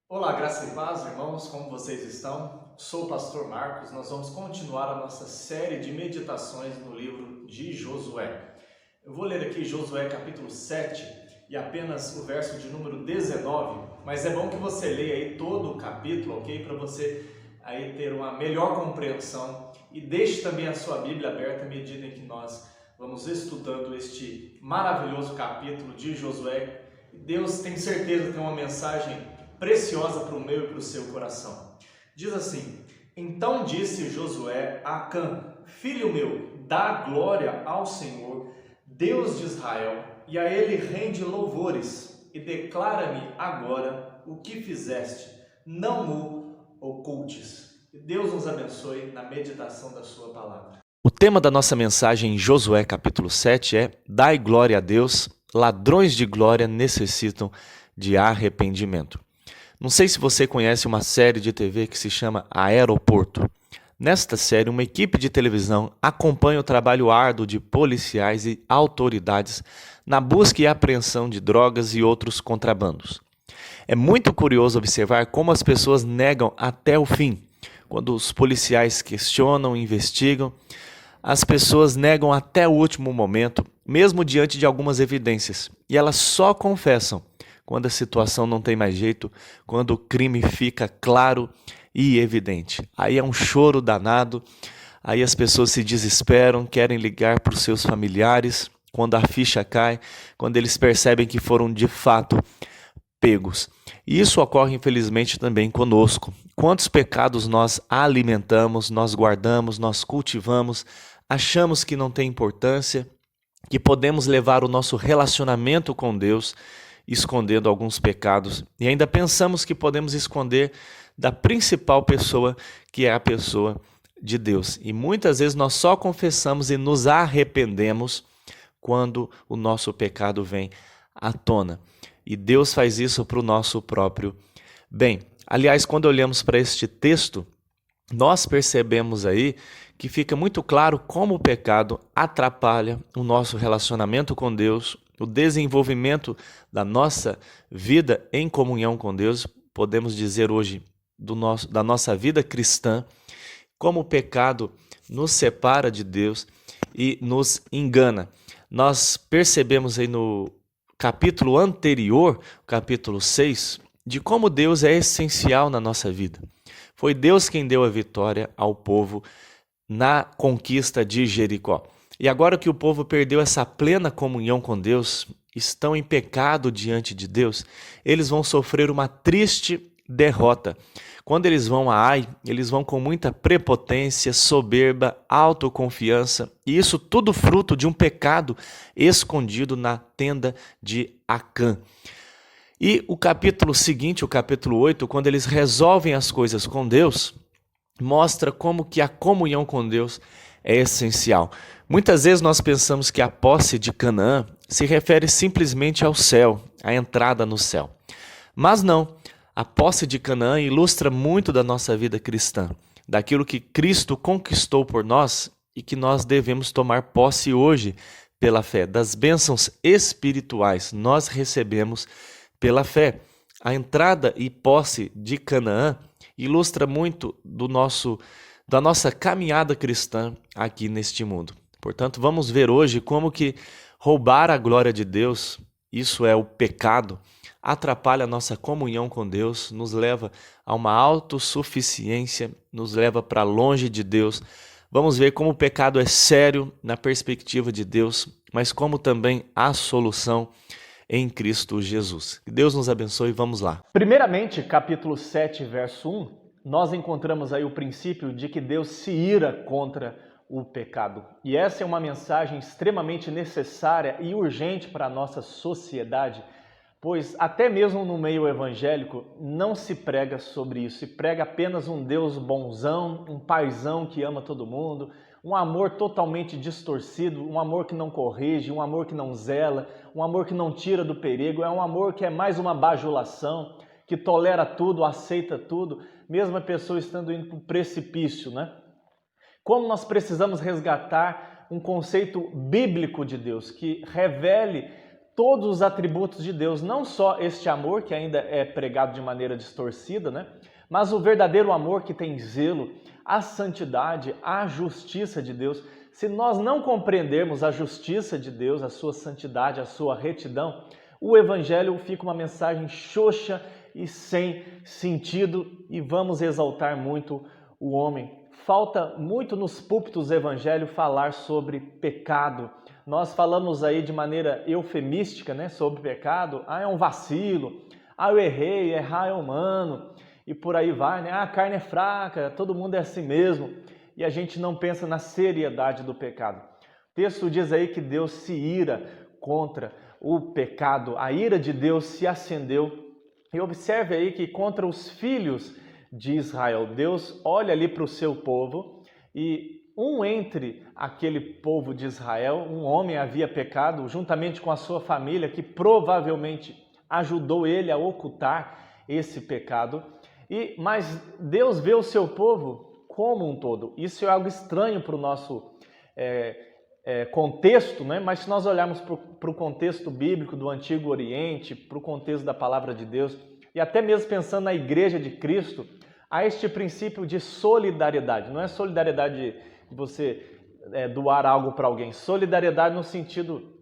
Olá, graça e paz, irmãos, como vocês estão? Sou o pastor Marcos. Nós vamos continuar a nossa série de meditações no livro de Josué. Eu vou ler aqui Josué capítulo 7 e apenas o verso de número 19, mas é bom que você leia aí todo o capítulo, ok? Para você aí ter uma melhor compreensão, e deixe também a sua Bíblia aberta à medida em que nós vamos estudando este maravilhoso capítulo de Josué. Deus, tem certeza, tem uma mensagem preciosa para o meu e para o seu coração. Diz assim: então disse Josué a Acã, filho meu, dá glória ao Senhor, Deus de Israel, e a ele rende louvores, e declara-me agora o que fizeste, não o ocultes. Que Deus nos abençoe na meditação da sua palavra. O tema da nossa mensagem em Josué capítulo 7 é: Dai glória a Deus, ladrões de glória necessitam de arrependimento. Não sei se você conhece uma série de TV que se chama Aeroporto. Nesta série, uma equipe de televisão acompanha o trabalho árduo de policiais e autoridades na busca e apreensão de drogas e outros contrabandos. É muito curioso observar como as pessoas negam até o fim. Quando os policiais questionam e investigam, as pessoas negam até o último momento, mesmo diante de algumas evidências, e elas só confessam quando a situação não tem mais jeito, quando o crime fica claro e evidente. Aí é um choro danado, aí as pessoas se desesperam, querem ligar para os seus familiares, quando a ficha cai, quando eles percebem que foram de fato pegos. E isso ocorre, infelizmente, também conosco. Quantos pecados nós alimentamos, nós guardamos, nós cultivamos, achamos que não tem importância, que podemos levar o nosso relacionamento com Deus escondendo alguns pecados e ainda pensamos que podemos esconder da principal pessoa, que é a pessoa de Deus. E muitas vezes nós só confessamos e nos arrependemos quando o nosso pecado vem à tona. E Deus faz isso para o nosso próprio bem. Aliás, quando olhamos para este texto, nós percebemos aí que fica muito claro como o pecado atrapalha o nosso relacionamento com Deus, o desenvolvimento da nossa vida em comunhão com Deus, podemos dizer hoje da nossa vida cristã, como o pecado nos separa de Deus e nos engana. Nós percebemos aí no capítulo anterior, capítulo 6, de como Deus é essencial na nossa vida. Foi Deus quem deu a vitória ao povo na conquista de Jericó. E agora que o povo perdeu essa plena comunhão com Deus, estão em pecado diante de Deus, eles vão sofrer uma triste derrota. Quando eles vão a Ai, eles vão com muita prepotência, soberba, autoconfiança, e isso tudo fruto de um pecado escondido na tenda de Acã. E o capítulo seguinte, o capítulo 8, quando eles resolvem as coisas com Deus, mostra como que a comunhão com Deus é essencial. Muitas vezes nós pensamos que a posse de Canaã se refere simplesmente ao céu, à entrada no céu. Mas não, a posse de Canaã ilustra muito da nossa vida cristã, daquilo que Cristo conquistou por nós e que nós devemos tomar posse hoje pela fé, das bênçãos espirituais nós recebemos pela fé. A entrada e posse de Canaã ilustra muito da nossa caminhada cristã aqui neste mundo. Portanto, vamos ver hoje como que roubar a glória de Deus, isso é o pecado, atrapalha a nossa comunhão com Deus, nos leva a uma autossuficiência, nos leva para longe de Deus. Vamos ver como o pecado é sério na perspectiva de Deus, mas como também há solução em Cristo Jesus. Que Deus nos abençoe, vamos lá. Primeiramente, capítulo 7, verso 1, nós encontramos aí o princípio de que Deus se ira contra o pecado. E essa é uma mensagem extremamente necessária e urgente para a nossa sociedade, pois até mesmo no meio evangélico não se prega sobre isso, se prega apenas um Deus bonzão, um paizão que ama todo mundo, um amor totalmente distorcido, um amor que não corrige, um amor que não zela, um amor que não tira do perigo, é um amor que é mais uma bajulação, que tolera tudo, aceita tudo, mesmo a pessoa estando indo para o precipício, né? Como nós precisamos resgatar um conceito bíblico de Deus, que revele todos os atributos de Deus, não só este amor que ainda é pregado de maneira distorcida, né? Mas o verdadeiro amor que tem zelo, a santidade, a justiça de Deus. Se nós não compreendermos a justiça de Deus, a sua santidade, a sua retidão, o evangelho fica uma mensagem xoxa e sem sentido e vamos exaltar muito o homem. Falta muito nos púlpitos do evangelho falar sobre pecado. Nós falamos aí de maneira eufemística, né, sobre pecado. É um vacilo. Eu errei, errar é humano. E por aí vai, né? A carne é fraca, todo mundo é assim mesmo. E a gente não pensa na seriedade do pecado. O texto diz aí que Deus se ira contra o pecado. A ira de Deus se acendeu. E observe aí que contra os filhos de Israel, Deus olha ali para o seu povo e entre aquele povo de Israel, um homem havia pecado juntamente com a sua família, que provavelmente ajudou ele a ocultar esse pecado. Mas Deus vê o seu povo como um todo. Isso é algo estranho para o nosso contexto, né? Mas se nós olharmos para o contexto bíblico do Antigo Oriente, para o contexto da Palavra de Deus, e até mesmo pensando na Igreja de Cristo, há este princípio de solidariedade. Não é solidariedade de você doar algo para alguém. Solidariedade no sentido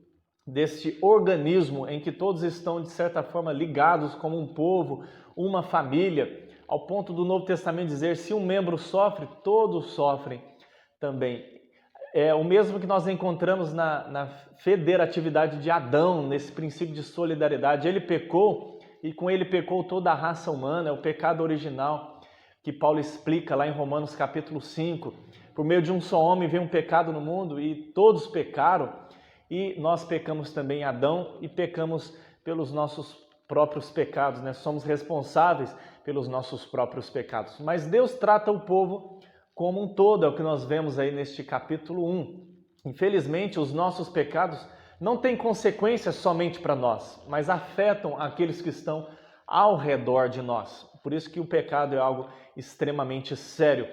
deste organismo em que todos estão, de certa forma, ligados como um povo, uma família, ao ponto do Novo Testamento dizer, se um membro sofre, todos sofrem também. É o mesmo que nós encontramos na federatividade de Adão, nesse princípio de solidariedade. Ele pecou e com ele pecou toda a raça humana, é o pecado original que Paulo explica lá em Romanos capítulo 5. Por meio de um só homem veio um pecado no mundo e todos pecaram. E nós pecamos também em Adão e pecamos pelos nossos próprios pecados, né? Somos responsáveis pelos nossos próprios pecados. Mas Deus trata o povo como um todo, é o que nós vemos aí neste capítulo 1. Infelizmente, os nossos pecados não têm consequências somente para nós, mas afetam aqueles que estão ao redor de nós. Por isso que o pecado é algo extremamente sério.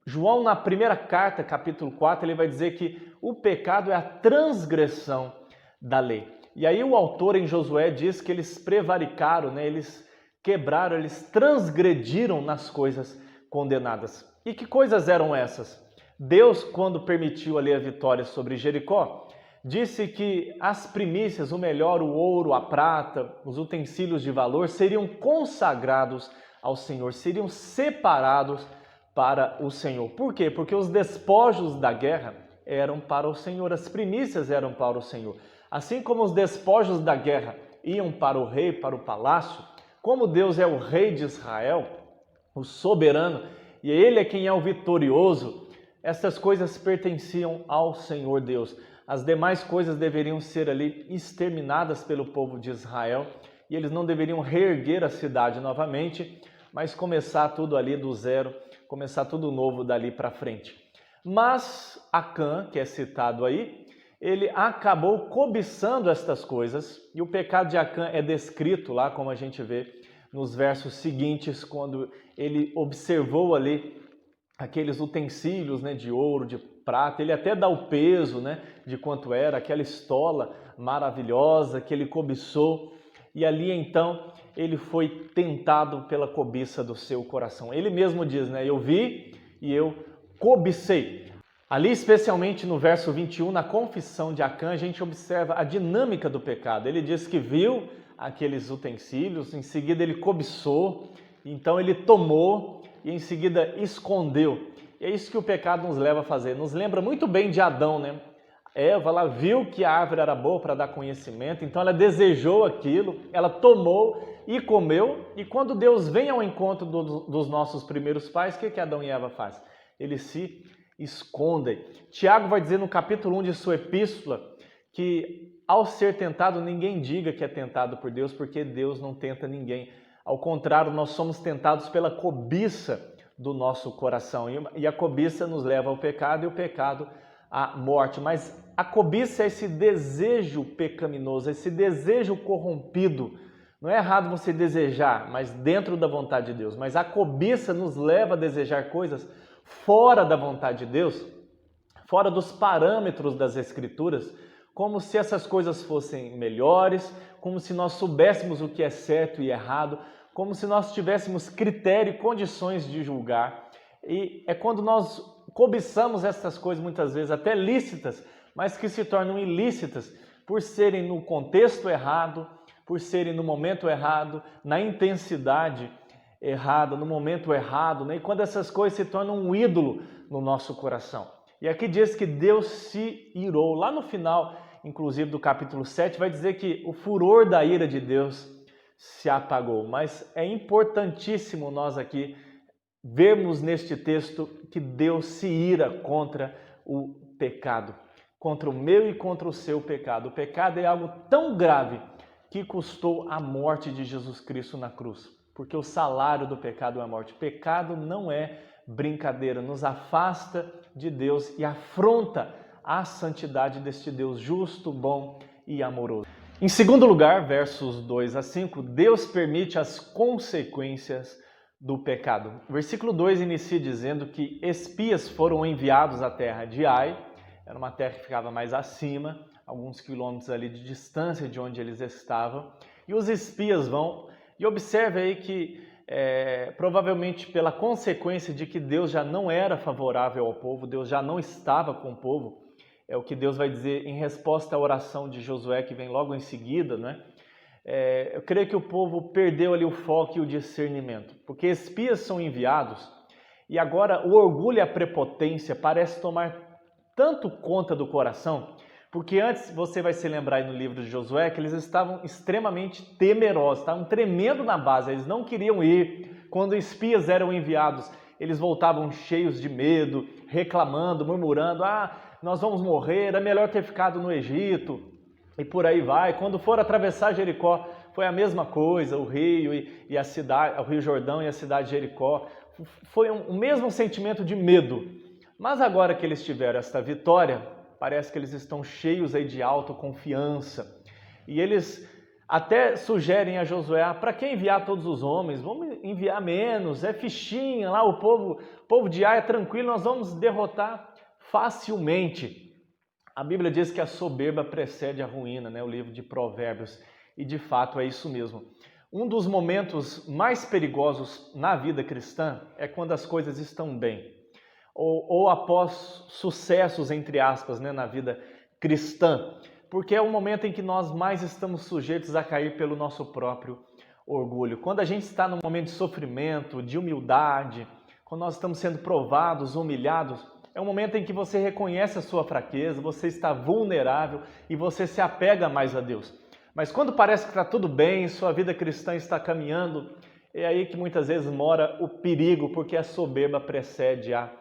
João, na primeira carta, capítulo 4, ele vai dizer que o pecado é a transgressão da lei. E aí o autor em Josué diz que eles prevaricaram, né? Eles quebraram, eles transgrediram nas coisas condenadas. E que coisas eram essas? Deus, quando permitiu ali a vitória sobre Jericó, disse que as primícias, o melhor, o ouro, a prata, os utensílios de valor, seriam consagrados ao Senhor, seriam separados para o Senhor. Por quê? Porque os despojos da guerra eram para o Senhor, as primícias eram para o Senhor. Assim como os despojos da guerra iam para o rei, para o palácio, como Deus é o rei de Israel, o soberano, e ele é quem é o vitorioso, essas coisas pertenciam ao Senhor Deus. As demais coisas deveriam ser ali exterminadas pelo povo de Israel e eles não deveriam reerguer a cidade novamente, mas começar tudo ali do zero, começar tudo novo dali para frente. Mas Acã, que é citado aí, ele acabou cobiçando estas coisas e o pecado de Acã é descrito lá, como a gente vê nos versos seguintes, quando ele observou ali aqueles utensílios, né, de ouro, de prata, ele até dá o peso, né, de quanto era, aquela estola maravilhosa que ele cobiçou, e ali então ele foi tentado pela cobiça do seu coração. Ele mesmo diz, né, eu vi e eu cobicei. Ali, especialmente no verso 21, na confissão de Acã, a gente observa a dinâmica do pecado. Ele diz que viu aqueles utensílios, em seguida ele cobiçou, então ele tomou e em seguida escondeu. E é isso que o pecado nos leva a fazer. Nos lembra muito bem de Adão, né? Eva, ela viu que a árvore era boa para dar conhecimento, então ela desejou aquilo, ela tomou e comeu. E quando Deus vem ao encontro dos nossos primeiros pais, o que Adão e Eva fazem? Eles se escondem. Tiago vai dizer no capítulo 1 de sua epístola que ao ser tentado, ninguém diga que é tentado por Deus, porque Deus não tenta ninguém. Ao contrário, nós somos tentados pela cobiça do nosso coração. E a cobiça nos leva ao pecado e o pecado à morte. Mas a cobiça é esse desejo pecaminoso, esse desejo corrompido. Não é errado você desejar, mas dentro da vontade de Deus. Mas a cobiça nos leva a desejar coisas fora da vontade de Deus, fora dos parâmetros das Escrituras, como se essas coisas fossem melhores, como se nós soubéssemos o que é certo e errado, como se nós tivéssemos critério e condições de julgar. E é quando nós cobiçamos essas coisas, muitas vezes até lícitas, mas que se tornam ilícitas por serem no contexto errado, por serem no momento errado, na intensidade errada, no momento errado, né? E quando essas coisas se tornam um ídolo no nosso coração. E aqui diz que Deus se irou. Lá no final, inclusive do capítulo 7, vai dizer que o furor da ira de Deus se apagou. Mas é importantíssimo nós aqui vermos neste texto que Deus se ira contra o pecado, contra o meu e contra o seu pecado. O pecado é algo tão grave que custou a morte de Jesus Cristo na cruz, porque o salário do pecado é a morte. O pecado não é brincadeira, nos afasta de Deus e afronta a santidade deste Deus justo, bom e amoroso. Em segundo lugar, versos 2 a 5, Deus permite as consequências do pecado. O versículo 2 inicia dizendo que espias foram enviados à terra de Ai, era uma terra que ficava mais acima, alguns quilômetros ali de distância de onde eles estavam, e os espias vão, e observe aí que provavelmente pela consequência de que Deus já não era favorável ao povo, Deus já não estava com o povo, é o que Deus vai dizer em resposta à oração de Josué, que vem logo em seguida, né? Eu creio que o povo perdeu ali o foco e o discernimento, porque espias são enviados e agora o orgulho e a prepotência parece tomar tanto conta do coração, porque antes você vai se lembrar aí no livro de Josué que eles estavam extremamente temerosos, estavam tremendo na base, eles não queriam ir. Quando espias eram enviados, eles voltavam cheios de medo, reclamando, murmurando, nós vamos morrer, é melhor ter ficado no Egito, e por aí vai. Quando for atravessar Jericó, foi a mesma coisa, o rio e a cidade, o Rio Jordão e a cidade de Jericó, foi o mesmo sentimento de medo. Mas agora que eles tiveram esta vitória, parece que eles estão cheios aí de autoconfiança. E eles até sugerem a Josué, para que enviar todos os homens? Vamos enviar menos, é fichinha lá, o povo de Ai é tranquilo, nós vamos derrotar facilmente. A Bíblia diz que a soberba precede a ruína, né? O livro de Provérbios, e de fato é isso mesmo. Um dos momentos mais perigosos na vida cristã é quando as coisas estão bem, ou após sucessos, entre aspas, né, na vida cristã, porque é o momento em que nós mais estamos sujeitos a cair pelo nosso próprio orgulho. Quando a gente está num momento de sofrimento, de humildade, quando nós estamos sendo provados, humilhados, é um momento em que você reconhece a sua fraqueza, você está vulnerável e você se apega mais a Deus. Mas quando parece que está tudo bem, sua vida cristã está caminhando, é aí que muitas vezes mora o perigo, porque a soberba precede a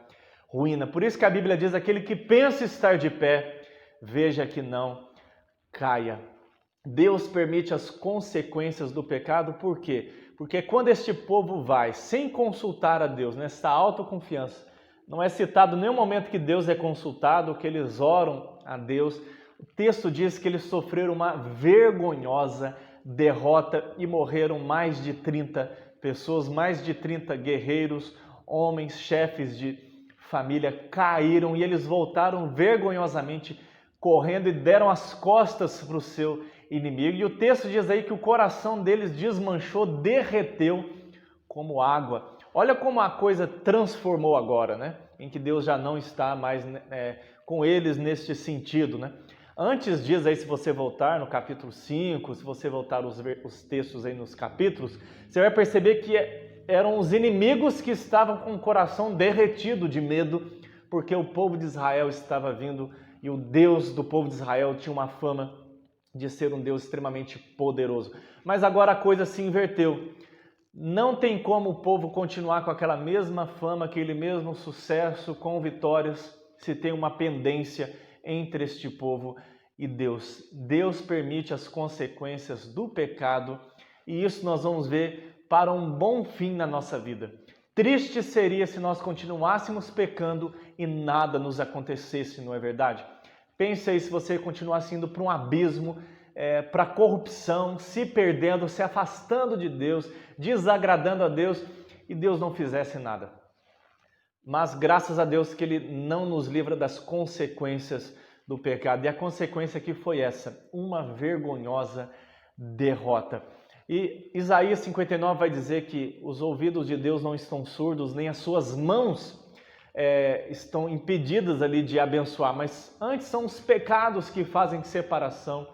ruína. Por isso que a Bíblia diz, aquele que pensa estar de pé, veja que não caia. Deus permite as consequências do pecado, por quê? Porque quando este povo vai sem consultar a Deus, nessa autoconfiança, não é citado nenhum momento que Deus é consultado, que eles oram a Deus. O texto diz que eles sofreram uma vergonhosa derrota e morreram mais de 30 pessoas, mais de 30 guerreiros, homens, chefes de família caíram e eles voltaram vergonhosamente correndo e deram as costas para o seu inimigo. E o texto diz aí que o coração deles desmanchou, derreteu como água. Olha como a coisa transformou agora, né? Em que Deus já não está mais com eles neste sentido, né? Antes diz aí, se você voltar no capítulo 5, se você voltar os textos aí nos capítulos, você vai perceber que eram os inimigos que estavam com o coração derretido de medo, porque o povo de Israel estava vindo e o Deus do povo de Israel tinha uma fama de ser um Deus extremamente poderoso. Mas agora a coisa se inverteu. Não tem como o povo continuar com aquela mesma fama, aquele mesmo sucesso, com vitórias, se tem uma pendência entre este povo e Deus. Deus permite as consequências do pecado e isso nós vamos ver para um bom fim na nossa vida. Triste seria se nós continuássemos pecando e nada nos acontecesse, não é verdade? Pense aí se você continuasse indo para um abismo, para a corrupção, se perdendo, se afastando de Deus, desagradando a Deus e Deus não fizesse nada. Mas graças a Deus que Ele não nos livra das consequências do pecado. E a consequência aqui foi essa, uma vergonhosa derrota. E Isaías 59 vai dizer que os ouvidos de Deus não estão surdos, nem as suas mãos estão impedidas ali de abençoar, mas antes são os pecados que fazem separação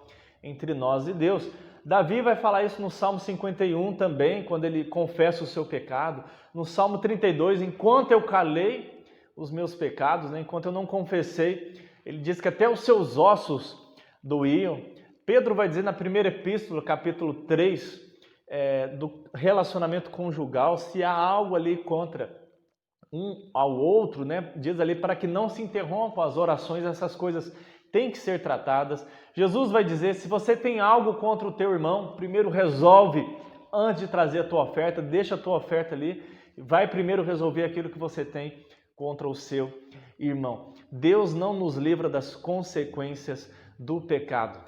entre nós e Deus. Davi vai falar isso no Salmo 51 também, quando ele confessa o seu pecado. No Salmo 32, enquanto eu calei os meus pecados, né, enquanto eu não confessei, ele diz que até os seus ossos doíam. Pedro vai dizer na primeira epístola, capítulo 3, do relacionamento conjugal, se há algo ali contra um ao outro, né, diz ali para que não se interrompam as orações, essas coisas têm que ser tratadas. Jesus vai dizer, se você tem algo contra o teu irmão, primeiro resolve antes de trazer a tua oferta, deixa a tua oferta ali, vai primeiro resolver aquilo que você tem contra o seu irmão. Deus não nos livra das consequências do pecado.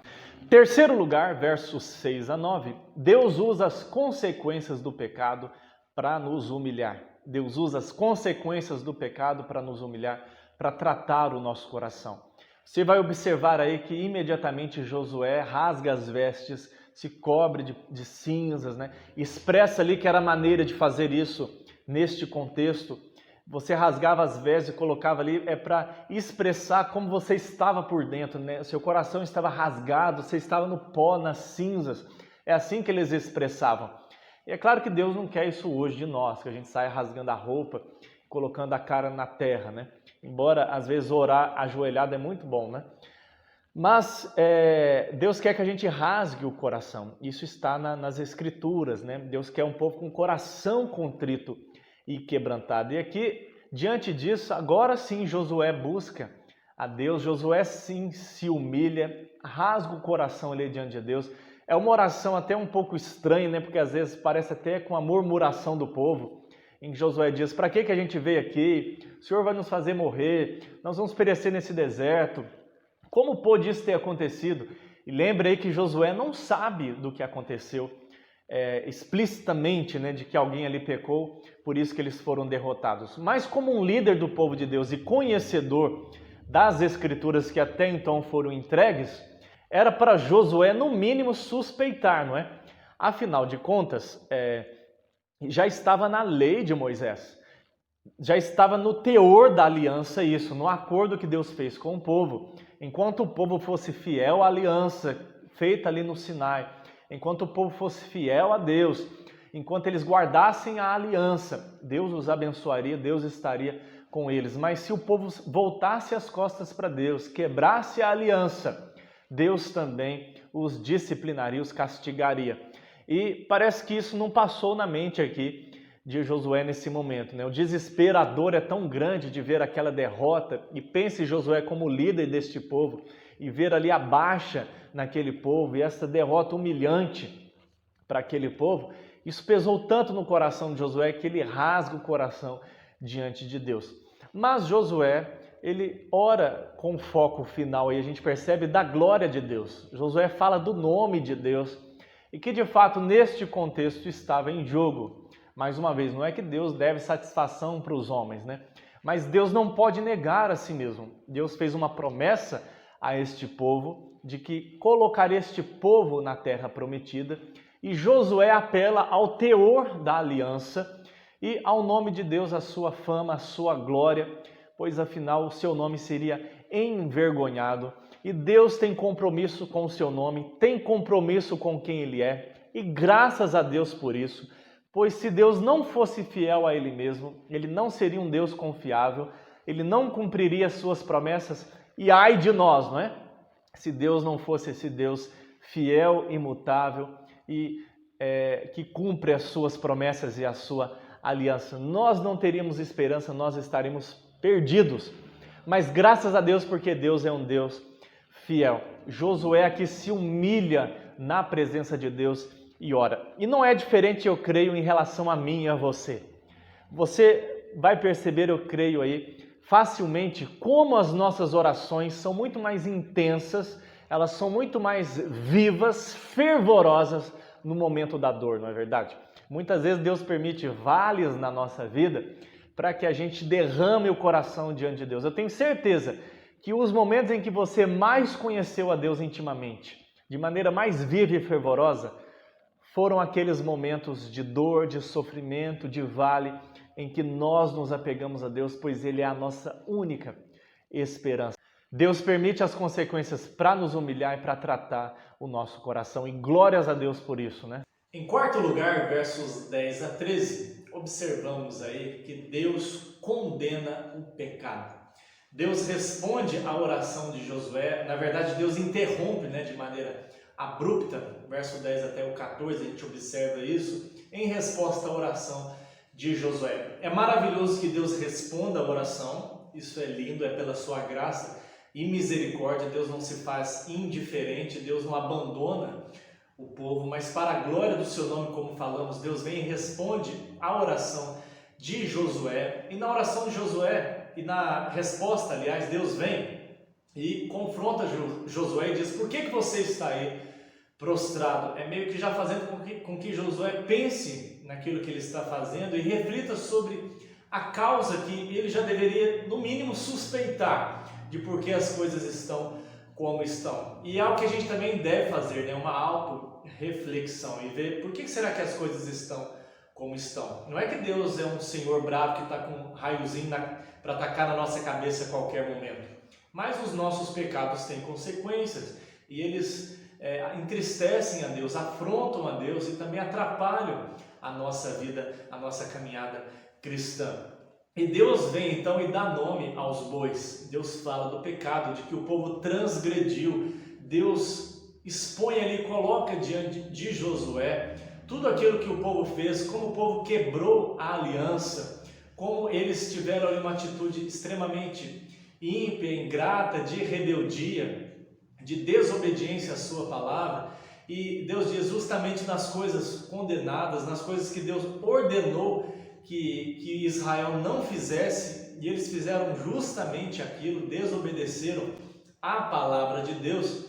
Terceiro lugar, versos 6 a 9, Deus usa as consequências do pecado para nos humilhar. Deus usa as consequências do pecado para nos humilhar, para tratar o nosso coração. Você vai observar aí que imediatamente Josué rasga as vestes, se cobre de cinzas, né? Expressa ali que era a maneira de fazer isso neste contexto. Você rasgava as vestes e colocava ali, para expressar como você estava por dentro, né? Seu coração estava rasgado, você estava no pó, nas cinzas. É assim que eles expressavam. E é claro que Deus não quer isso hoje de nós, que a gente saia rasgando a roupa, colocando a cara na terra, né? Embora às vezes orar ajoelhado é muito bom, né? Mas Deus quer que a gente rasgue o coração. Isso está nas Escrituras, né? Deus quer um povo com o coração contrito e quebrantado. E aqui, diante disso, agora sim Josué busca a Deus, Josué sim se humilha, rasga o coração ali diante de Deus. É uma oração até um pouco estranha, né? Porque às vezes parece até com a murmuração do povo, em que Josué diz, para que a gente veio aqui? O Senhor vai nos fazer morrer, nós vamos perecer nesse deserto. Como pôde isso ter acontecido? E lembre aí que Josué não sabe do que aconteceu explicitamente, né, de que alguém ali pecou, por isso que eles foram derrotados. Mas como um líder do povo de Deus e conhecedor das Escrituras que até então foram entregues, era para Josué, no mínimo, suspeitar, não é? Afinal de contas, já estava na lei de Moisés, já estava no teor da aliança isso, no acordo que Deus fez com o povo. Enquanto o povo fosse fiel à aliança feita ali no Sinai, enquanto o povo fosse fiel a Deus, enquanto eles guardassem a aliança, Deus os abençoaria, Deus estaria com eles. Mas se o povo voltasse as costas para Deus, quebrasse a aliança, Deus também os disciplinaria, os castigaria. E parece que isso não passou na mente aqui de Josué nesse momento, né? O desespero, a dor é tão grande de ver aquela derrota, e pense Josué como líder deste povo, e ver ali a baixa naquele povo, e essa derrota humilhante para aquele povo, isso pesou tanto no coração de Josué que ele rasga o coração diante de Deus. Mas Josué, ele ora com foco final, e a gente percebe da glória de Deus. Josué fala do nome de Deus, e que de fato neste contexto estava em jogo. Mais uma vez, não é que Deus deve satisfação para os homens, né? Mas Deus não pode negar a si mesmo. Deus fez uma promessa a este povo de que colocaria este povo na terra prometida, e Josué apela ao teor da aliança e ao nome de Deus, a sua fama, a sua glória, pois afinal o seu nome seria envergonhado. E Deus tem compromisso com o seu nome, tem compromisso com quem Ele é, e graças a Deus por isso, pois se Deus não fosse fiel a Ele mesmo, Ele não seria um Deus confiável, Ele não cumpriria as suas promessas, e ai de nós, não é? Se Deus não fosse esse Deus fiel, imutável e que cumpre as suas promessas e a sua aliança, nós não teríamos esperança, nós estaríamos perdidos. Mas graças a Deus, porque Deus é um Deus fiel. Josué aqui se humilha na presença de Deus e ora. E não é diferente, eu creio, em relação a mim e a você. Você vai perceber, eu creio aí, facilmente como as nossas orações são muito mais intensas, elas são muito mais vivas, fervorosas no momento da dor, não é verdade? Muitas vezes Deus permite vales na nossa vida para que a gente derrame o coração diante de Deus. Eu tenho certeza que os momentos em que você mais conheceu a Deus intimamente, de maneira mais viva e fervorosa, foram aqueles momentos de dor, de sofrimento, de vale, em que nós nos apegamos a Deus, pois Ele é a nossa única esperança. Deus permite as consequências para nos humilhar e para tratar o nosso coração, e glórias a Deus por isso, né? Em quarto lugar, versos 10 a 13, observamos aí que Deus condena o pecado. Deus responde à oração de Josué, na verdade Deus interrompe, de maneira abrupta, verso 10 até o 14, a gente observa isso, em resposta à oração de Josué. É maravilhoso que Deus responda a oração, isso é lindo, é pela sua graça e misericórdia, Deus não se faz indiferente, Deus não abandona o povo, mas para a glória do seu nome, como falamos, Deus vem e responde à oração de Josué, e na oração de Josué, e na resposta, aliás, Deus vem e confronta Josué e diz: por que você está aí prostrado? É meio que já fazendo com que Josué pense naquilo que ele está fazendo e reflita sobre a causa que ele já deveria, no mínimo, suspeitar de por que as coisas estão como estão. E é algo que a gente também deve fazer, uma auto-reflexão e ver por que será que as coisas estão como estão. Não é que Deus é um Senhor bravo que está com um raiozinho para atacar na nossa cabeça a qualquer momento, mas os nossos pecados têm consequências e eles entristecem a Deus, afrontam a Deus e também atrapalham a nossa vida, a nossa caminhada cristã. E Deus vem então e dá nome aos bois. Deus fala do pecado, de que o povo transgrediu. Deus expõe ali, coloca diante de Josué tudo aquilo que o povo fez, como o povo quebrou a aliança, como eles tiveram ali uma atitude extremamente ímpia, ingrata, de rebeldia, de desobediência à sua palavra. E Deus diz justamente nas coisas condenadas, nas coisas que Deus ordenou que Israel não fizesse, e eles fizeram justamente aquilo, desobedeceram à palavra de Deus.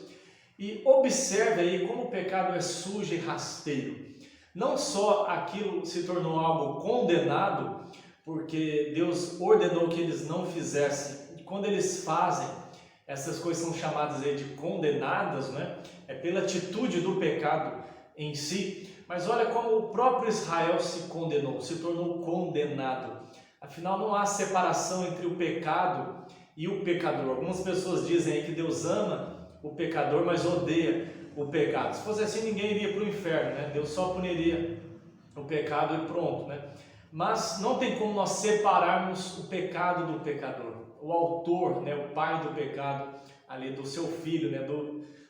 E observe aí como o pecado é sujo e rasteiro. Não só aquilo se tornou algo condenado, porque Deus ordenou que eles não fizessem, e quando eles fazem, essas coisas são chamadas aí de condenadas, é pela atitude do pecado em si. Mas olha como o próprio Israel se condenou, se tornou condenado. Afinal, não há separação entre o pecado e o pecador. Algumas pessoas dizem aí que Deus ama o pecador, mas odeia o pecado. Se fosse assim, ninguém iria para o inferno, Deus só puniria o pecado e pronto, Mas não tem como nós separarmos o pecado do pecador. O autor, o pai do pecado, ali do seu filho,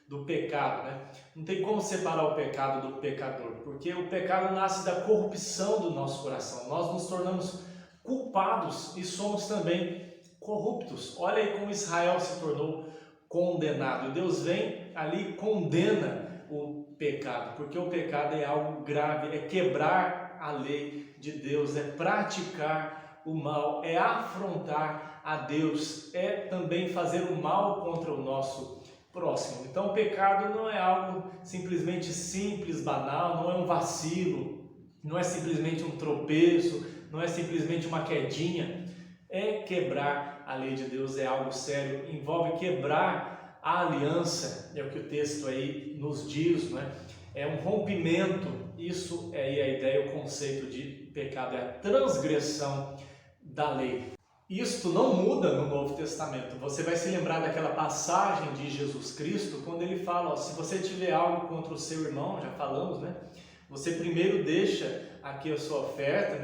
do pecado, Não tem como separar o pecado do pecador, porque o pecado nasce da corrupção do nosso coração. Nós nos tornamos culpados e somos também corruptos. Olha aí como Israel se tornou condenado. Deus vem ali e condena o pecado, porque o pecado é algo grave, é quebrar a lei de Deus, é praticar o mal, é afrontar a Deus, é também fazer o mal contra o nosso próximo. Então o pecado não é algo simplesmente simples, banal, não é um vacilo, não é simplesmente um tropeço, não é simplesmente uma quedinha, é quebrar a lei de Deus, é algo sério, envolve quebrar a aliança, é o que o texto aí nos diz, É um rompimento, isso é aí a ideia, o conceito de pecado, é a transgressão da lei. Isto não muda no Novo Testamento. Você vai se lembrar daquela passagem de Jesus Cristo, quando ele fala, se você tiver algo contra o seu irmão, já falamos, Você primeiro deixa aqui a sua oferta,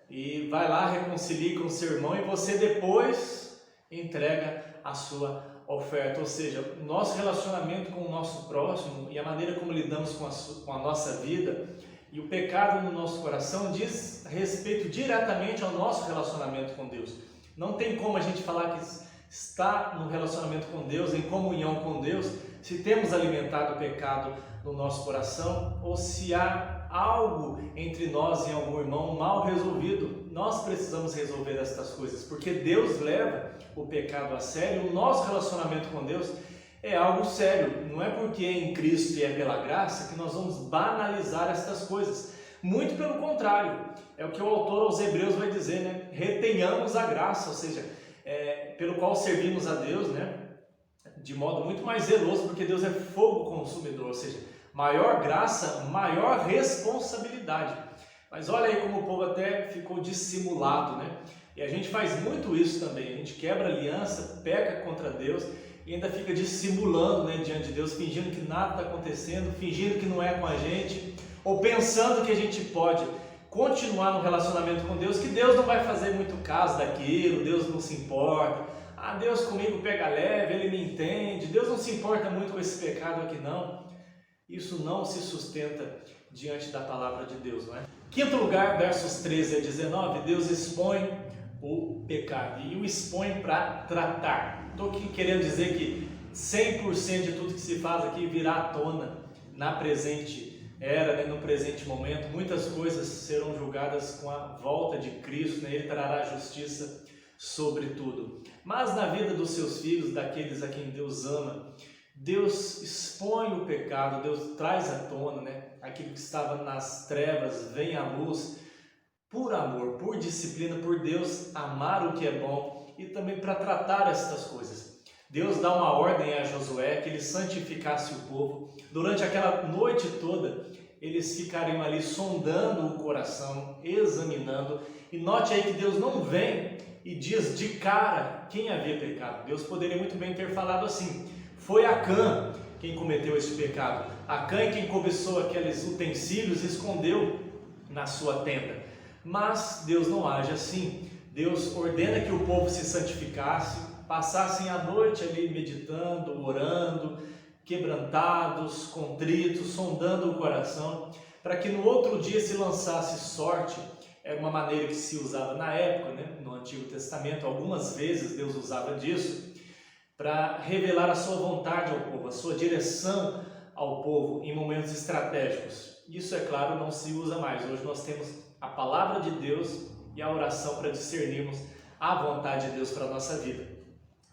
e vai lá, reconcilie com o seu irmão, e você depois entrega a sua oferta. Ou seja, o nosso relacionamento com o nosso próximo e a maneira como lidamos com a nossa vida e o pecado no nosso coração diz respeito diretamente ao nosso relacionamento com Deus. Não tem como a gente falar que está no relacionamento com Deus, em comunhão com Deus, se temos alimentado o pecado no nosso coração ou se há algo entre nós e algum irmão mal resolvido. Nós precisamos resolver estas coisas, porque Deus leva o pecado a sério. O nosso relacionamento com Deus é algo sério. Não é porque é em Cristo e é pela graça que nós vamos banalizar estas coisas. Muito pelo contrário, é o que o autor aos Hebreus vai dizer, retenhamos a graça, ou seja, pelo qual servimos a Deus, né? De modo muito mais zeloso, porque Deus é fogo consumidor, ou seja, maior graça, maior responsabilidade. Mas olha aí como o povo até ficou dissimulado, né? E a gente faz muito isso também, a gente quebra aliança, peca contra Deus e ainda fica dissimulando, né, diante de Deus, fingindo que nada está acontecendo, fingindo que não é com a gente, ou pensando que a gente pode continuar no relacionamento com Deus, que Deus não vai fazer muito caso daquilo, Deus não se importa. Ah, Deus comigo pega leve, Ele me entende, Deus não se importa muito com esse pecado aqui não. Isso não se sustenta diante da palavra de Deus, não é? Quinto lugar, versos 13 a 19, Deus expõe o pecado e o expõe para tratar. Estou aqui querendo dizer que 100% de tudo que se faz aqui virá à tona na presente era, né, no presente momento. Muitas coisas serão julgadas com a volta de Cristo, né? Ele trará justiça sobre tudo. Mas na vida dos seus filhos, daqueles a quem Deus ama, Deus expõe o pecado, Deus traz à tona, né? Aquilo que estava nas trevas vem à luz, por amor, por disciplina, por Deus amar o que é bom e também para tratar estas coisas. Deus dá uma ordem a Josué que ele santificasse o povo. Durante aquela noite toda, eles ficariam ali sondando o coração, examinando. E note aí que Deus não vem e diz de cara quem havia pecado. Deus poderia muito bem ter falado assim: foi Acã quem cometeu este pecado. Acã é quem cobiçou aqueles utensílios e escondeu na sua tenda. Mas Deus não age assim. Deus ordena que o povo se santificasse, passassem a noite ali meditando, orando, quebrantados, contritos, sondando o coração, para que no outro dia se lançasse sorte. Era uma maneira que se usava na época, né? No Antigo Testamento, algumas vezes Deus usava disso, para revelar a sua vontade ao povo, a sua direção ao povo em momentos estratégicos. Isso, é claro, não se usa mais. Hoje nós temos a palavra de Deus e a oração para discernirmos a vontade de Deus para a nossa vida.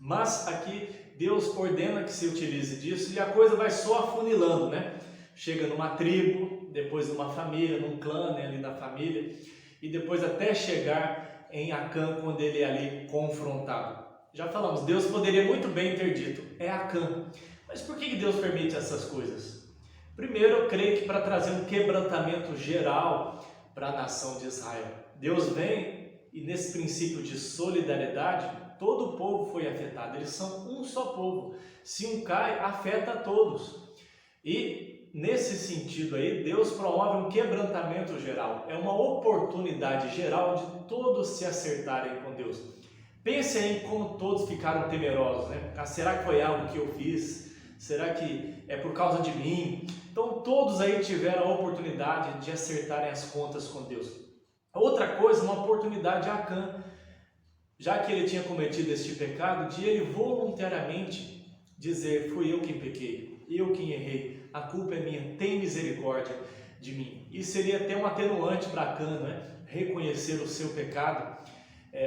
Mas aqui Deus ordena que se utilize disso e a coisa vai só afunilando, né? Chega numa tribo, depois numa família, num clã, né, ali da família, e depois até chegar em Acã, quando ele é ali confrontado. Já falamos, Deus poderia muito bem ter dito, é Acã. Mas por que Deus permite essas coisas? Primeiro, eu creio que para trazer um quebrantamento geral para a nação de Israel. Deus vem e nesse princípio de solidariedade, todo o povo foi afetado. Eles são um só povo. Se um cai, afeta a todos. E nesse sentido aí, Deus promove um quebrantamento geral. É uma oportunidade geral de todos se acertarem com Deus. Pense aí em como todos ficaram temerosos, né? Ah, será que foi algo que eu fiz? Será que é por causa de mim? Então todos aí tiveram a oportunidade de acertarem as contas com Deus. Outra coisa, uma oportunidade a Acã, já que ele tinha cometido este pecado, de ele voluntariamente dizer: fui eu quem pequei, eu quem errei, a culpa é minha, tem misericórdia de mim. E seria até um atenuante para Acã, né? Reconhecer o seu pecado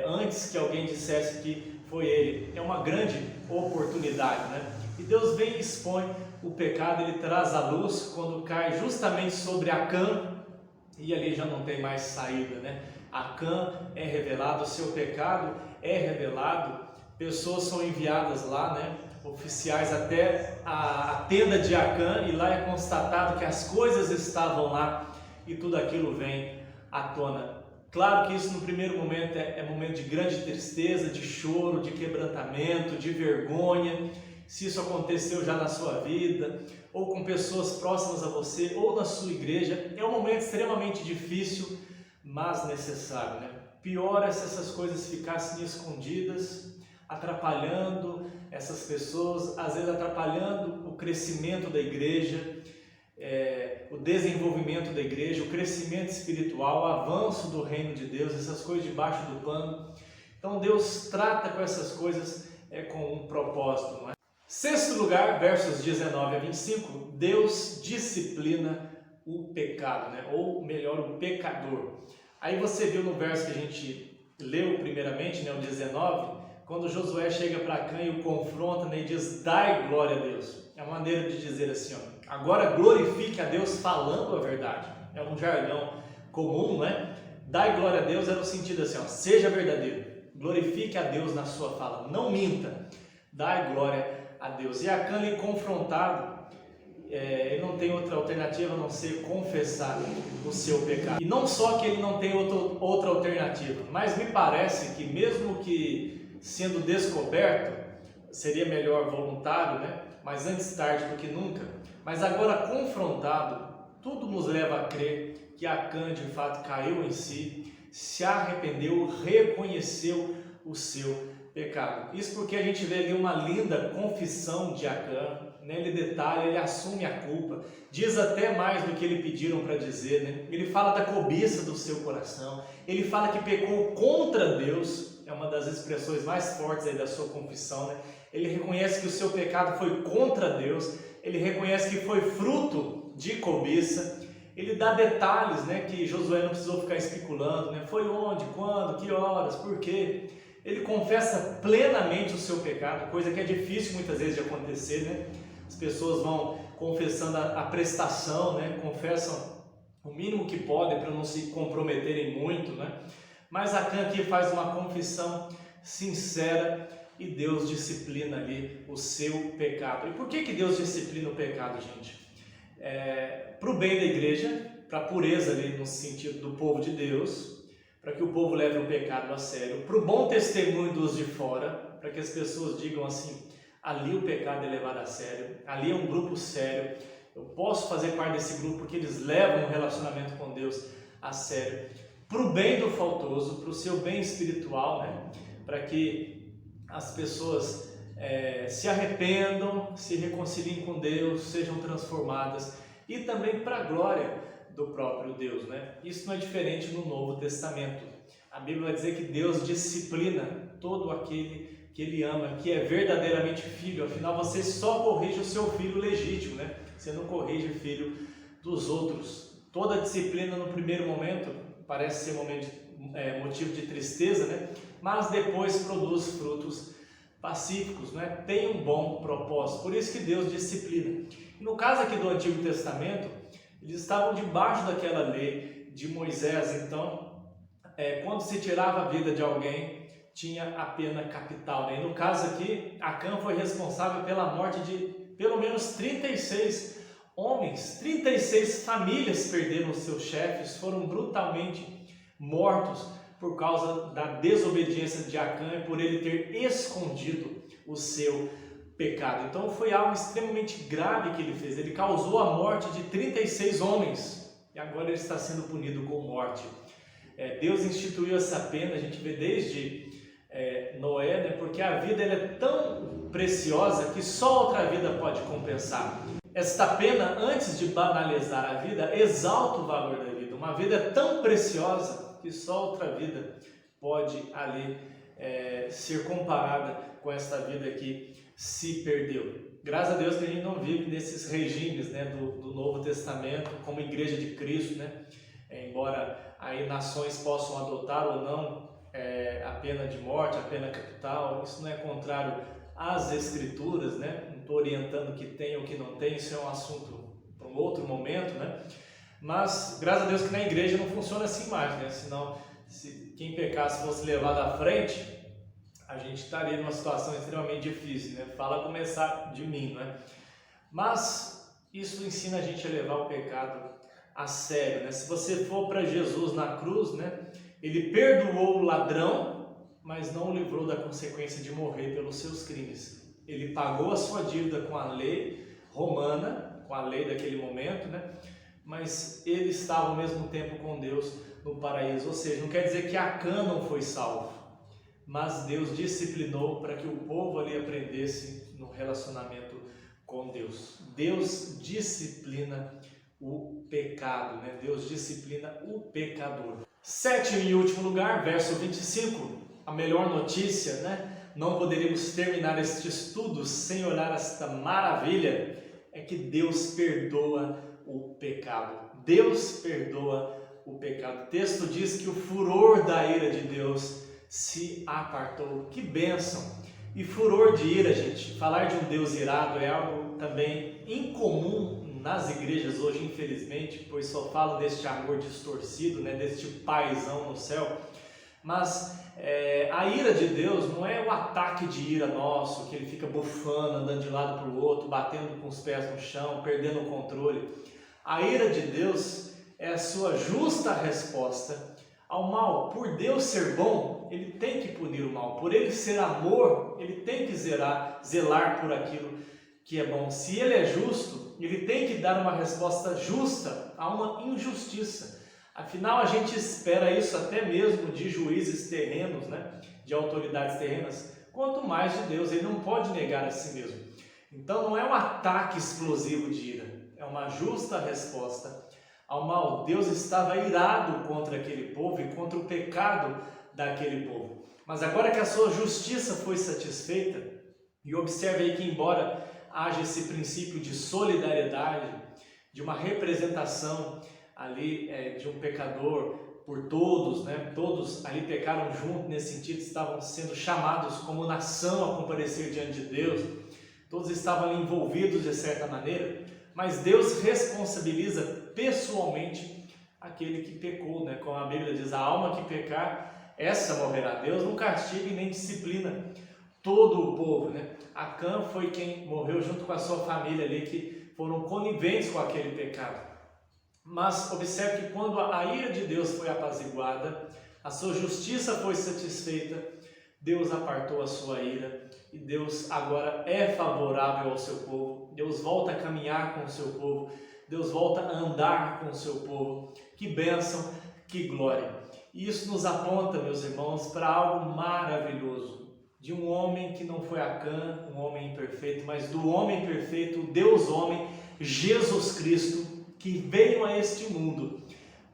antes que alguém dissesse que foi ele. É uma grande oportunidade, né? E Deus vem e expõe o pecado, ele traz a luz quando cai justamente sobre Acã, e ali já não tem mais saída, né? Acã é revelado, o seu pecado é revelado, pessoas são enviadas lá, né? Oficiais até a tenda de Acã, e lá é constatado que as coisas estavam lá e tudo aquilo vem à tona. Claro que isso no primeiro momento é momento de grande tristeza, de choro, de quebrantamento, de vergonha. Se isso aconteceu já na sua vida, ou com pessoas próximas a você, ou na sua igreja, é um momento extremamente difícil, mas necessário, né? Pior é se essas coisas ficassem escondidas, atrapalhando essas pessoas, às vezes atrapalhando o crescimento da igreja, o desenvolvimento da igreja, o crescimento espiritual, o avanço do reino de Deus, essas coisas debaixo do pano. Então Deus trata com essas coisas com um propósito, não é? Sexto lugar, versos 19 a 25, Deus disciplina o pecado, né? Ou melhor, o pecador. Aí você viu no verso que a gente leu primeiramente, né, o 19, quando Josué chega para Acã e o confronta, né, e diz: dai glória a Deus. É uma maneira de dizer assim, ó, agora glorifique a Deus falando a verdade. É um jargão comum, né? Dai glória a Deus é no sentido assim, ó, seja verdadeiro, glorifique a Deus na sua fala, não minta, dai glória a Deus. E Acã, ali confrontado, ele não tem outra alternativa a não ser confessar o seu pecado. E não só que ele não tem outra alternativa, mas me parece que mesmo que sendo descoberto, seria melhor voluntário, né? Mas antes tarde do que nunca. Mas agora confrontado, tudo nos leva a crer que Acã de fato caiu em si, se arrependeu, reconheceu o seu pecado. Isso porque a gente vê ali uma linda confissão de Acã, né? Ele detalha, ele assume a culpa, diz até mais do que ele pediram para dizer, né? Ele fala da cobiça do seu coração, ele fala que pecou contra Deus, é uma das expressões mais fortes aí da sua confissão, né? Ele reconhece que o seu pecado foi contra Deus, ele reconhece que foi fruto de cobiça, ele dá detalhes, né, que Josué não precisou ficar especulando, né? Foi onde, quando, que horas, por quê? Ele confessa plenamente o seu pecado, coisa que é difícil muitas vezes de acontecer, né? As pessoas vão confessando a prestação, né? Confessam o mínimo que podem para não se comprometerem muito, né? Mas Acã aqui faz uma confissão sincera e Deus disciplina ali o seu pecado. E por que Deus disciplina o pecado, gente? Para o bem da igreja, para a pureza ali no sentido do povo de Deus, para que o povo leve o pecado a sério, para o bom testemunho dos de fora, para que as pessoas digam assim, ali o pecado é levado a sério, ali é um grupo sério, eu posso fazer parte desse grupo porque eles levam o relacionamento com Deus a sério, para o bem do faltoso, para o seu bem espiritual, né? Para que as pessoas se arrependam, se reconciliem com Deus, sejam transformadas, e também para a glória do próprio Deus, né? Isso não é diferente no Novo Testamento. A Bíblia vai dizer que Deus disciplina todo aquele que Ele ama, que é verdadeiramente filho. Afinal, você só corrige o seu filho legítimo, né? Você não corrige o filho dos outros. Toda disciplina no primeiro momento parece ser motivo de tristeza, né? Mas depois produz frutos pacíficos, né? Tem um bom propósito. Por isso que Deus disciplina. E no caso aqui do Antigo Testamento, eles estavam debaixo daquela lei de Moisés. Então, quando se tirava a vida de alguém, tinha a pena capital, né? E no caso aqui, Acã foi responsável pela morte de pelo menos 36 homens, 36 famílias perderam seus chefes, foram brutalmente mortos por causa da desobediência de Acã e por ele ter escondido o seu pecado. Então foi algo extremamente grave que ele fez. Ele causou a morte de 36 homens e agora ele está sendo punido com morte. Deus instituiu essa pena, a gente vê desde Noé, né? Porque a vida ela é tão preciosa que só outra vida pode compensar. Esta pena, antes de banalizar a vida, exalta o valor da vida. Uma vida é tão preciosa que só outra vida pode ali ser comparada com esta vida que se perdeu. Graças a Deus que a gente não vive nesses regimes, né, do Novo Testamento como Igreja de Cristo, né? Embora aí nações possam adotar ou não a pena de morte, a pena capital, isso não é contrário às Escrituras, né? Não estou orientando que tem ou que não tem, isso é um assunto para um outro momento, né? Mas, graças a Deus que na igreja não funciona assim mais, né? Senão, se quem pecasse fosse levado à frente, a gente estaria numa situação extremamente difícil, né? Fala começar de mim, né? Mas, isso ensina a gente a levar o pecado a sério, né? Se você for para Jesus na cruz, né? Ele perdoou o ladrão, mas não o livrou da consequência de morrer pelos seus crimes. Ele pagou a sua dívida com a lei romana, com a lei daquele momento, né? Mas ele estava ao mesmo tempo com Deus no paraíso. Ou seja, não quer dizer que Acã não foi salvo, mas Deus disciplinou para que o povo ali aprendesse no relacionamento com Deus. Deus disciplina o pecado, né? Deus disciplina o pecador. Sétimo e último lugar, verso 25, a melhor notícia, né? Não poderíamos terminar este estudo sem olhar esta maravilha, é que Deus perdoa o pecado. Deus perdoa o pecado. O texto diz que o furor da ira de Deus se apartou. Que bênção! E furor de ira, gente, falar de um Deus irado é algo também incomum nas igrejas hoje, infelizmente, pois só falam deste amor distorcido, né, deste paizão no céu. Mas a ira de Deus não é o ataque de ira nosso, que ele fica bufando, andando de lado para o outro, batendo com os pés no chão, perdendo o controle. A ira de Deus é a sua justa resposta ao mal. Por Deus ser bom, ele tem que punir o mal. Por ele ser amor, ele tem que zelar por aquilo que é bom. Se ele é justo, ele tem que dar uma resposta justa a uma injustiça. Afinal, a gente espera isso até mesmo de juízes terrenos, de autoridades terrenas, quanto mais de Deus. Ele não pode negar a si mesmo. Então não é um ataque explosivo de ira, é uma justa resposta ao mal. Deus estava irado contra aquele povo e contra o pecado daquele povo. Mas agora que a sua justiça foi satisfeita, e observe aí que embora haja esse princípio de solidariedade, de uma representação ali de um pecador por todos, todos ali pecaram junto, nesse sentido estavam sendo chamados como nação a comparecer diante de Deus, todos estavam ali envolvidos de certa maneira, mas Deus responsabiliza pessoalmente aquele que pecou, como a Bíblia diz, a alma que pecar, essa morrerá. Deus não castiga e nem disciplina todo o povo, Acã foi quem morreu junto com a sua família ali, que foram coniventes com aquele pecado. Mas observe que quando a ira de Deus foi apaziguada, a sua justiça foi satisfeita, Deus apartou a sua ira e Deus agora é favorável ao seu povo. Deus volta a caminhar com o seu povo, Deus volta a andar com o seu povo. Que bênção, que glória! E isso nos aponta, meus irmãos, para algo maravilhoso. De um homem que não foi Acã, um homem imperfeito, mas do homem perfeito, o Deus homem, Jesus Cristo, que veio a este mundo,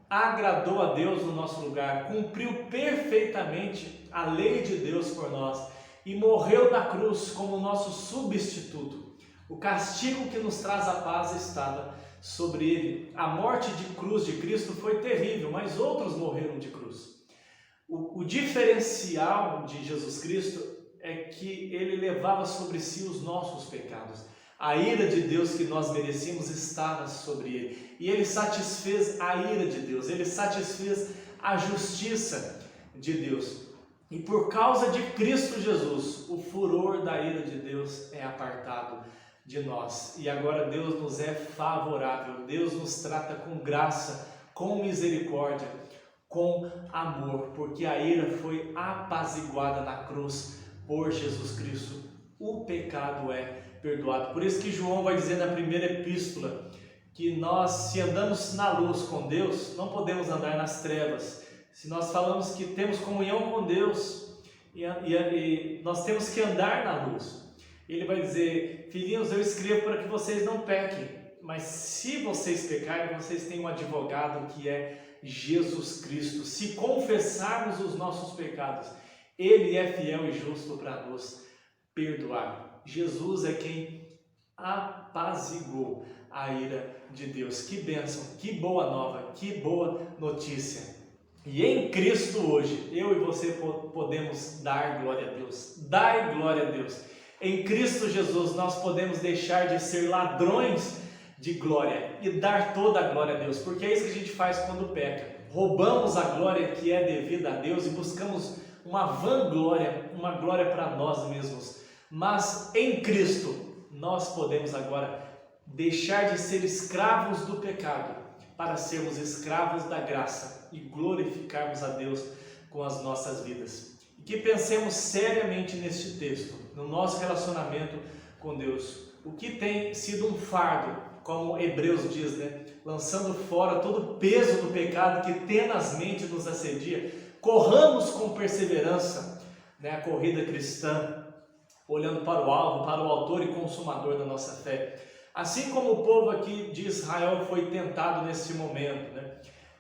agradou a Deus no nosso lugar, cumpriu perfeitamente a lei de Deus por nós e morreu na cruz como nosso substituto. O castigo que nos traz a paz estava sobre ele. A morte de cruz de Cristo foi terrível, mas outros morreram de cruz. O diferencial de Jesus Cristo é que ele levava sobre si os nossos pecados. A ira de Deus que nós merecíamos estava sobre ele. E ele satisfez a ira de Deus, ele satisfez a justiça de Deus. E por causa de Cristo Jesus, o furor da ira de Deus é apartado de nós. E agora Deus nos é favorável, Deus nos trata com graça, com misericórdia, com amor, porque a ira foi apaziguada na cruz por Jesus Cristo. O pecado é perdoado. Por isso que João vai dizer na primeira epístola que nós, se andamos na luz com Deus, não podemos andar nas trevas. Se nós falamos que temos comunhão com Deus e nós temos que andar na luz, ele vai dizer: filhinhos, eu escrevo para que vocês não pequem, mas se vocês pecarem, vocês têm um advogado que é Jesus Cristo. Se confessarmos os nossos pecados, ele é fiel e justo para nos perdoar. Jesus é quem apaziguou a ira de Deus. Que bênção, que boa nova, que boa notícia. E em Cristo hoje, eu e você podemos dar glória a Deus. Dar glória a Deus. Em Cristo Jesus nós podemos deixar de ser ladrões de glória e dar toda a glória a Deus, porque é isso que a gente faz quando peca. Roubamos a glória que é devida a Deus e buscamos uma vanglória, uma glória para nós mesmos. Mas em Cristo, nós podemos agora deixar de ser escravos do pecado para sermos escravos da graça e glorificarmos a Deus com as nossas vidas. E que pensemos seriamente neste texto, no nosso relacionamento com Deus. O que tem sido um fardo, como Hebreus diz, lançando fora todo o peso do pecado que tenazmente nos assedia, corramos com perseverança a corrida cristã, olhando para o alvo, para o autor e consumador da nossa fé. Assim como o povo aqui de Israel foi tentado nesse momento,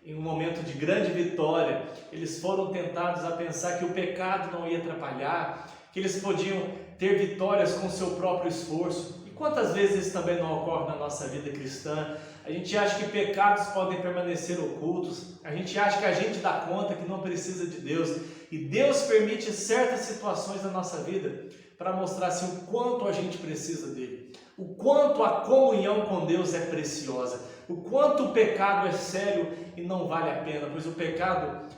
em um momento de grande vitória, eles foram tentados a pensar que o pecado não ia atrapalhar, que eles podiam ter vitórias com o seu próprio esforço. E quantas vezes isso também não ocorre na nossa vida cristã? A gente acha que pecados podem permanecer ocultos, a gente acha que a gente dá conta que não precisa de Deus, e Deus permite certas situações na nossa vida para mostrar assim, o quanto a gente precisa dele, o quanto a comunhão com Deus é preciosa, o quanto o pecado é sério e não vale a pena, pois o pecado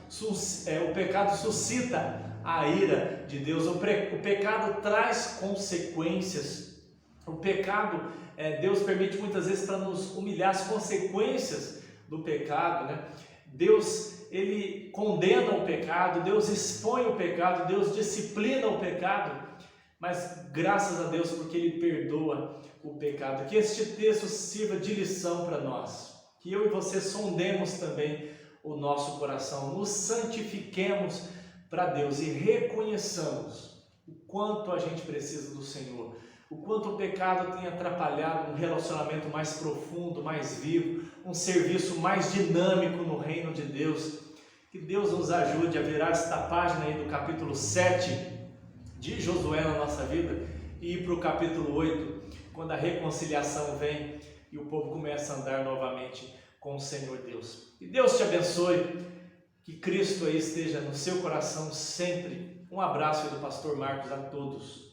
suscita a ira de Deus, o pecado traz consequências, o pecado, Deus permite muitas vezes para nos humilhar as consequências do pecado, né? Deus, Ele condena o pecado, Deus expõe o pecado, Deus disciplina o pecado, mas graças a Deus porque Ele perdoa o pecado. Que este texto sirva de lição para nós, que eu e você sondemos também o nosso coração, nos santifiquemos para Deus e reconheçamos o quanto a gente precisa do Senhor, o quanto o pecado tem atrapalhado um relacionamento mais profundo, mais vivo, um serviço mais dinâmico no reino de Deus. Que Deus nos ajude a virar esta página aí do capítulo 7 de Josué na nossa vida e ir para o capítulo 8, quando a reconciliação vem e o povo começa a andar novamente com o Senhor Deus. Que Deus te abençoe, que Cristo aí esteja no seu coração sempre. Um abraço aí do pastor Marcos a todos.